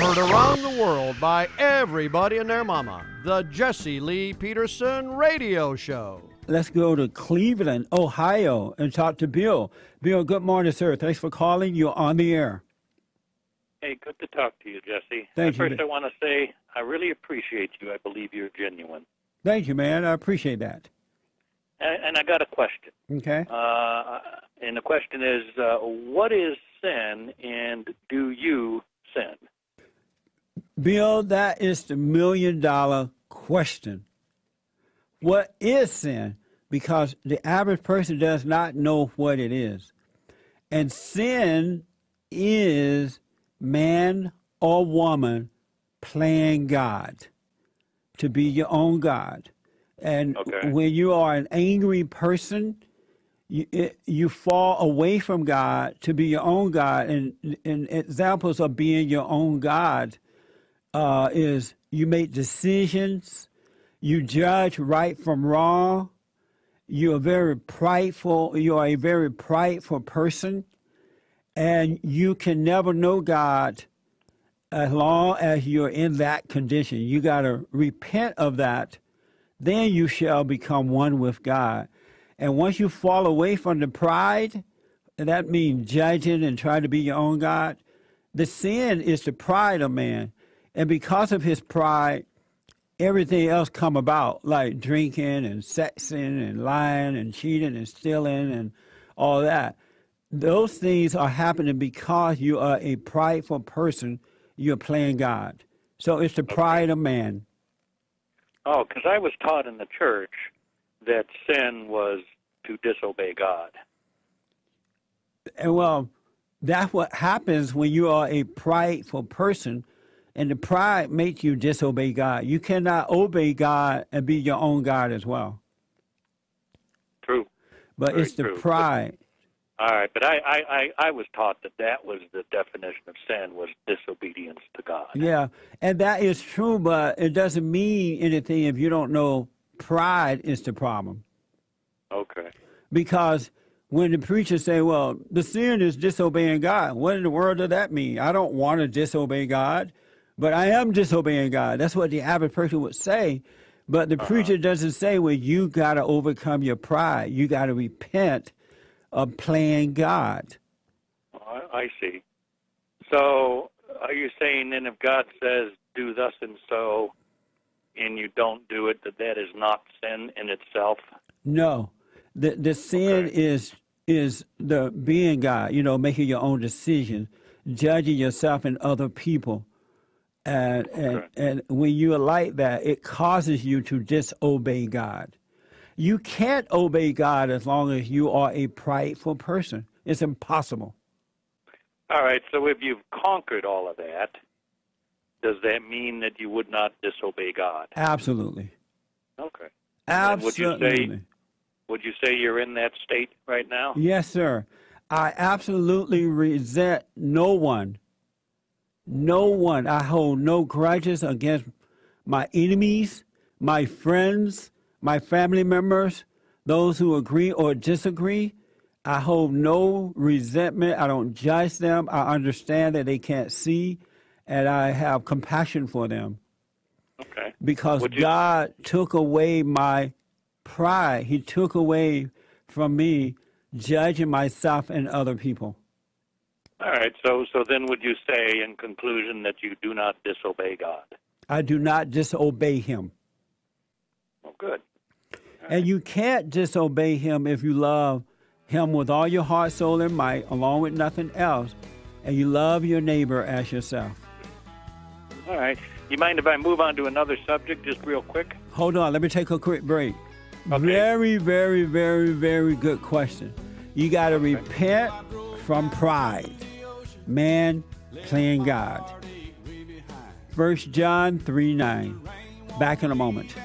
Heard around the world by everybody and their mama. The Jesse Lee Peterson Radio Show. Let's go to Cleveland, Ohio, and talk to Bill. Bill, good morning, sir. Thanks for calling. You're on the air. Hey, good to talk to you, Jesse. Thank you. First, I want to say I really appreciate you. I believe you're genuine. Thank you, man. I appreciate that. And I got a question. Okay. And the question is, what is sin, and do you sin? Bill, that is the million-dollar question. What is sin? Because the average person does not know what it is. And sin is man or woman playing God, to be your own God. And when you are an angry person, you fall away from God to be your own God. And examples of being your own God is you make decisions, you judge right from wrong, you are a very prideful person, and you can never know God as long as you're in that condition. You got to repent of that. Then you shall become one with God. And once you fall away from the pride, and that means judging and trying to be your own God, the sin is the pride of man. And because of his pride, everything else come about, like drinking and sexing and lying and cheating and stealing and all that. Those things are happening because you are a prideful person. You're playing God. So it's the pride of man. Oh, because I was taught in the church that sin was to disobey God. And well, that's what happens when you are a prideful person, and the pride makes you disobey God. You cannot obey God and be your own God as well. True. But Very it's the true. pride. All right, but I was taught that was the definition of sin, was disobedience to God. Yeah, and that is true, but it doesn't mean anything if you don't know pride is the problem. Okay. Because when the preachers say, well, the sin is disobeying God, what in the world does that mean? I don't want to disobey God, but I am disobeying God. That's what the average person would say. But the preacher doesn't say, well, you got to overcome your pride. You got to repent of playing God. I see. So are you saying then if God says do thus and so, and you don't do it, that is not sin in itself? No. The sin is the being God, making your own decisions, judging yourself and other people. And when you are like that, it causes you to disobey God. You can't obey God as long as you are a prideful person. It's impossible. All right, so if you've conquered all of that, does that mean that you would not disobey God? Absolutely. Okay. Absolutely. Would you say you're in that state right now? Yes, sir. I absolutely resent no one. No one. I hold no grudges against my enemies, my friends, my family members, those who agree or disagree. I hold no resentment. I don't judge them. I understand that they can't see, and I have compassion for them. Okay. Because God took away my pride. He took away from me judging myself and other people. All right. So then would you say in conclusion that you do not disobey God? I do not disobey him. Oh, good. And you can't disobey him if you love him with all your heart, soul, and might, along with nothing else, and you love your neighbor as yourself. All right. You mind if I move on to another subject just real quick? Hold on. Let me take a quick break. Okay. Very, very, very, very good question. You got to repent from pride. Man playing God. 1 John 3:9. Back in a moment.